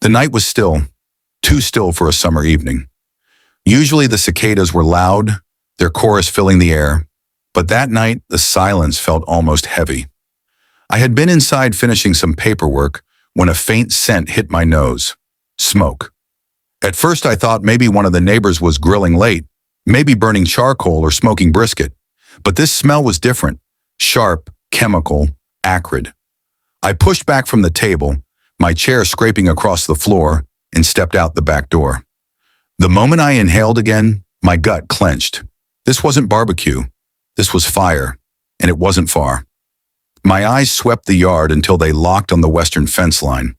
The night was still, too still for a summer evening. Usually the cicadas were loud, their chorus filling the air, but that night the silence felt almost heavy. I had been inside finishing some paperwork when a faint scent hit my nose. Smoke. At first I thought maybe one of the neighbors was grilling late, maybe burning charcoal or smoking brisket. But this smell was different. Sharp, chemical, acrid. I pushed back from the table, my chair scraping across the floor, and stepped out the back door. The moment I inhaled again, my gut clenched. This wasn't barbecue. This was fire, and it wasn't far. My eyes swept the yard until they locked on the western fence line.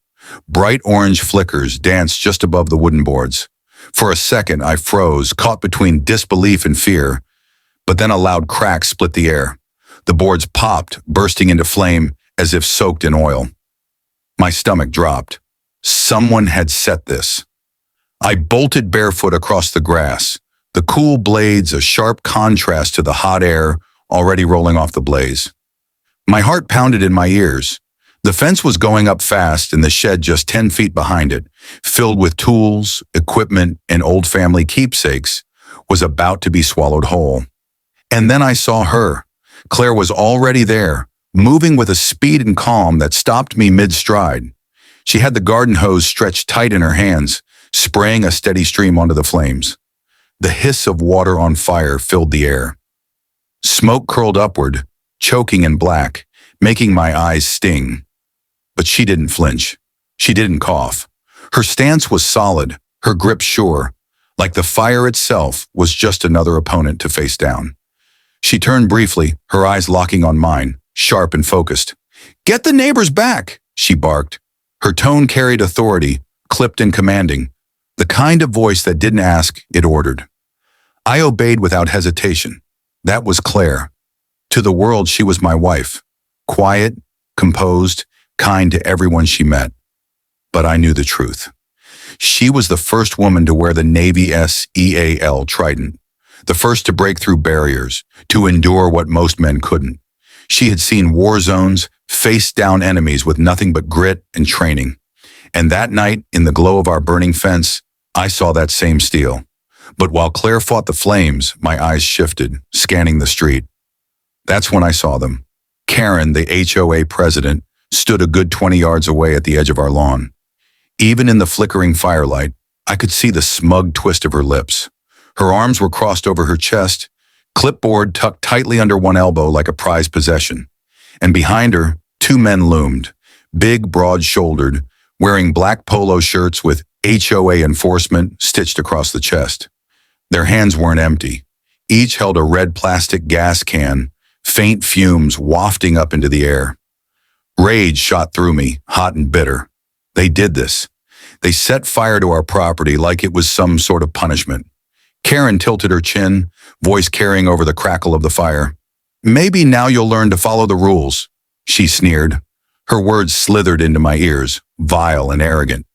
Bright orange flickers danced just above the wooden boards. For a second, I froze, caught between disbelief and fear, but then a loud crack split the air. The boards popped, bursting into flame as if soaked in oil. My stomach dropped. Someone had set this. I bolted barefoot across the grass, the cool blades a sharp contrast to the hot air already rolling off the blaze. My heart pounded in my ears. The fence was going up fast and the shed just 10 feet behind it, filled with tools, equipment, and old family keepsakes, was about to be swallowed whole. And then I saw her. Claire was already there, moving with a speed and calm that stopped me mid-stride. She had the garden hose stretched tight in her hands, spraying a steady stream onto the flames. The hiss of water on fire filled the air. Smoke curled upward, choking and black, making my eyes sting. But she didn't flinch. She didn't cough. Her stance was solid, her grip sure, like the fire itself was just another opponent to face down. She turned briefly, her eyes locking on mine, sharp and focused. "Get the neighbors back," she barked. Her tone carried authority, clipped and commanding, the kind of voice that didn't ask, it ordered. I obeyed without hesitation. That was Claire. To the world, she was my wife. Quiet, composed, kind to everyone she met. But I knew the truth. She was the first woman to wear the Navy SEAL trident, the first to break through barriers, to endure what most men couldn't. She had seen war zones, faced down enemies with nothing but grit and training. And that night, in the glow of our burning fence, I saw that same steel. But while Claire fought the flames, my eyes shifted, scanning the street. That's when I saw them. Karen, the HOA president, stood a good 20 yards away at the edge of our lawn. Even in the flickering firelight, I could see the smug twist of her lips. Her arms were crossed over her chest, clipboard tucked tightly under one elbow like a prized possession. And behind her, two men loomed, big, broad-shouldered, wearing black polo shirts with HOA enforcement stitched across the chest. Their hands weren't empty. Each held a red plastic gas can, faint fumes wafting up into the air. Rage shot through me, hot and bitter. They did this. They set fire to our property like it was some sort of punishment. Karen tilted her chin, voice carrying over the crackle of the fire. "Maybe now you'll learn to follow the rules," she sneered. Her words slithered into my ears, vile and arrogant.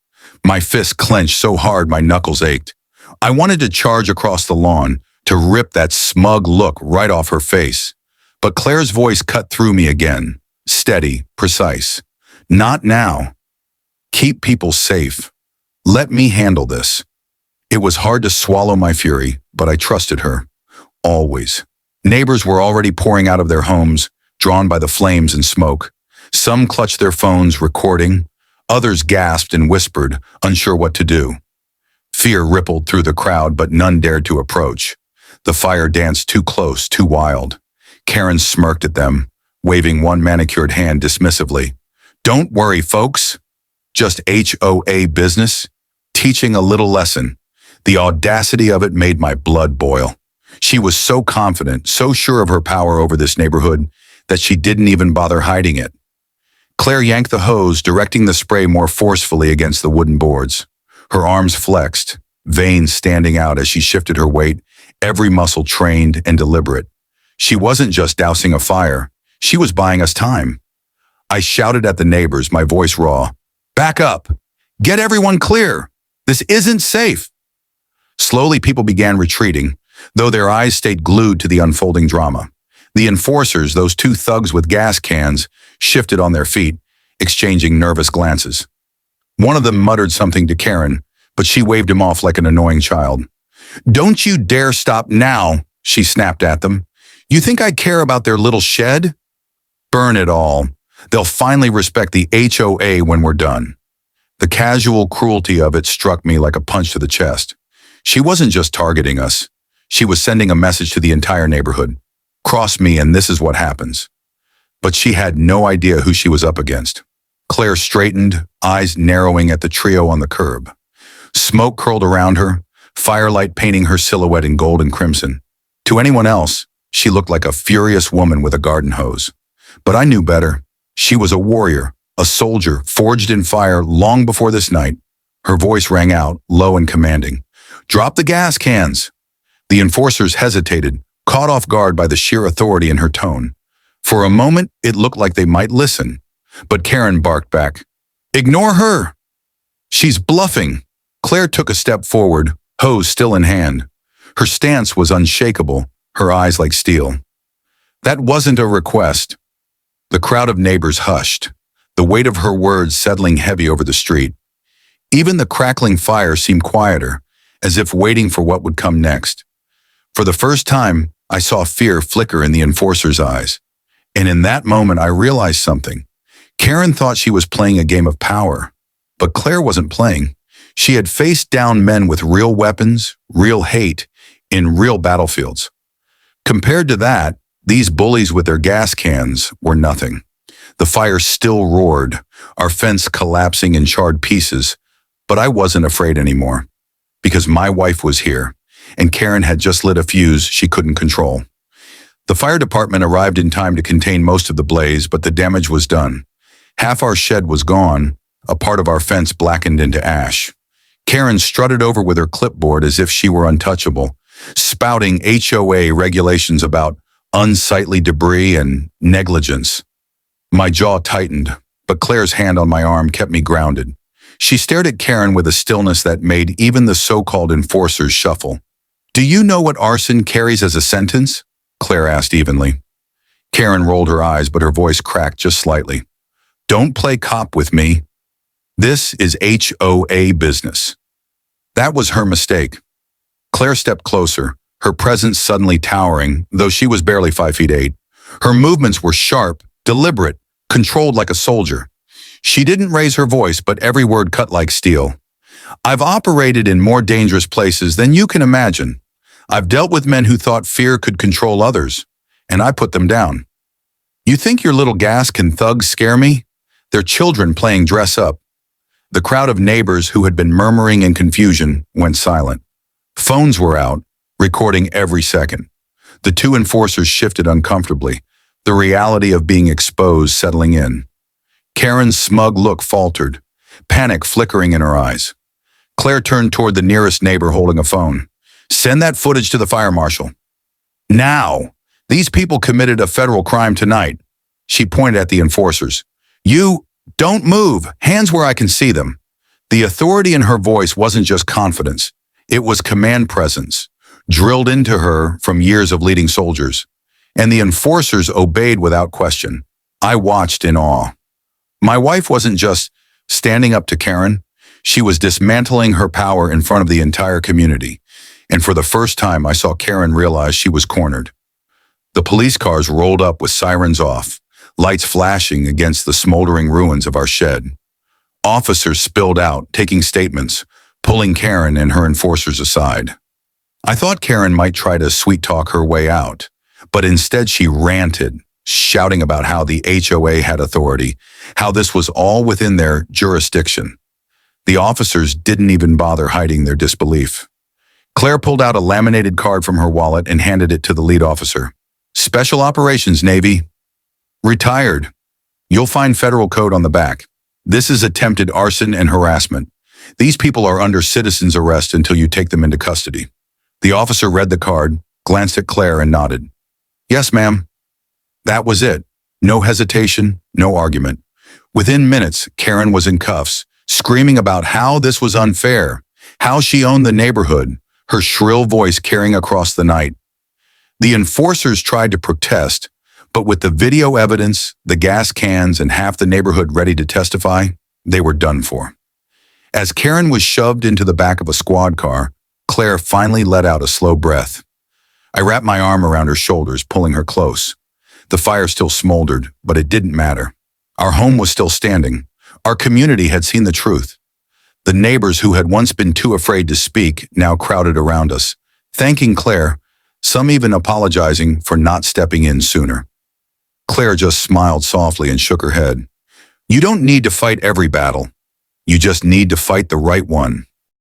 My fist clenched so hard my knuckles ached. I wanted to charge across the lawn, to rip that smug look right off her face. But Claire's voice cut through me again, steady, precise. "Not now. Keep people safe. Let me handle this." It was hard to swallow my fury, but I trusted her. Always. Neighbors were already pouring out of their homes, drawn by the flames and smoke. Some clutched their phones, recording. Others gasped and whispered, unsure what to do. Fear rippled through the crowd, but none dared to approach. The fire danced too close, too wild. Karen smirked at them, waving one manicured hand dismissively. "Don't worry, folks. Just HOA business. Teaching a little lesson." The audacity of it made my blood boil. She was so confident, so sure of her power over this neighborhood, that she didn't even bother hiding it. Claire yanked the hose, directing the spray more forcefully against the wooden boards. Her arms flexed, veins standing out as she shifted her weight, every muscle trained and deliberate. She wasn't just dousing a fire, she was buying us time. I shouted at the neighbors, my voice raw. "Back up! Get everyone clear! This isn't safe!" Slowly, people began retreating, though their eyes stayed glued to the unfolding drama. The enforcers, those two thugs with gas cans, shifted on their feet, exchanging nervous glances. One of them muttered something to Karen, but she waved him off like an annoying child. "Don't you dare stop now," she snapped at them. "You think I care about their little shed? Burn it all. They'll finally respect the HOA when we're done." The casual cruelty of it struck me like a punch to the chest. She wasn't just targeting us. She was sending a message to the entire neighborhood. Cross me and this is what happens. But she had no idea who she was up against. Claire straightened, eyes narrowing at the trio on the curb. Smoke curled around her, firelight painting her silhouette in gold and crimson. To anyone else, she looked like a furious woman with a garden hose. But I knew better. She was a warrior, a soldier, forged in fire long before this night. Her voice rang out, low and commanding. "Drop the gas cans!" The enforcers hesitated, caught off guard by the sheer authority in her tone. For a moment, it looked like they might listen. But Karen barked back. "Ignore her! She's bluffing!" Claire took a step forward, hose still in hand. Her stance was unshakable, her eyes like steel. That wasn't a request. The crowd of neighbors hushed, the weight of her words settling heavy over the street. Even the crackling fire seemed quieter, as if waiting for what would come next. For the first time, I saw fear flicker in the enforcer's eyes. And in that moment, I realized something. Karen thought she was playing a game of power, but Claire wasn't playing. She had faced down men with real weapons, real hate, in real battlefields. Compared to that, these bullies with their gas cans were nothing. The fire still roared, our fence collapsing in charred pieces, but I wasn't afraid anymore, because my wife was here, and Karen had just lit a fuse she couldn't control. The fire department arrived in time to contain most of the blaze, but the damage was done. Half our shed was gone, a part of our fence blackened into ash. Karen strutted over with her clipboard as if she were untouchable, spouting HOA regulations about unsightly debris and negligence. My jaw tightened, but Claire's hand on my arm kept me grounded. She stared at Karen with a stillness that made even the so-called enforcers shuffle. "Do you know what arson carries as a sentence?" Claire asked evenly. Karen rolled her eyes, but her voice cracked just slightly. "Don't play cop with me. This is HOA business." That was her mistake. Claire stepped closer, her presence suddenly towering, though she was barely 5'8". Her movements were sharp, deliberate, controlled like a soldier. She didn't raise her voice, but every word cut like steel. "I've operated in more dangerous places than you can imagine. I've dealt with men who thought fear could control others, and I put them down. You think your little gas can thugs scare me? They're children playing dress up." The crowd of neighbors who had been murmuring in confusion went silent. Phones were out, recording every second. The two enforcers shifted uncomfortably, the reality of being exposed settling in. Karen's smug look faltered, panic flickering in her eyes. Claire turned toward the nearest neighbor holding a phone. "Send that footage to the fire marshal. Now! These people committed a federal crime tonight." She pointed at the enforcers. "You, don't move, hands where I can see them." The authority in her voice wasn't just confidence, it was command presence, drilled into her from years of leading soldiers. And the enforcers obeyed without question. I watched in awe. My wife wasn't just standing up to Karen, she was dismantling her power in front of the entire community. And for the first time, I saw Karen realize she was cornered. The police cars rolled up with sirens off, lights flashing against the smoldering ruins of our shed. Officers spilled out, taking statements, pulling Karen and her enforcers aside. I thought Karen might try to sweet-talk her way out, but instead she ranted, shouting about how the HOA had authority, how this was all within their jurisdiction. The officers didn't even bother hiding their disbelief. Claire pulled out a laminated card from her wallet and handed it to the lead officer. "Special Operations, Navy. Retired. You'll find federal code on the back. This is attempted arson and harassment. These people are under citizen's arrest until you take them into custody." The officer read the card, glanced at Claire, and nodded. "Yes, ma'am." That was it. No hesitation, no argument. Within minutes, Karen was in cuffs, screaming about how this was unfair, how she owned the neighborhood, her shrill voice carrying across the night. The enforcers tried to protest, but with the video evidence, the gas cans, and half the neighborhood ready to testify, they were done for. As Karen was shoved into the back of a squad car, Claire finally let out a slow breath. I wrapped my arm around her shoulders, pulling her close. The fire still smoldered, but it didn't matter. Our home was still standing. Our community had seen the truth. The neighbors who had once been too afraid to speak now crowded around us, thanking Claire, some even apologizing for not stepping in sooner. Claire just smiled softly and shook her head. You don't need to fight every battle. You just need to fight the right one.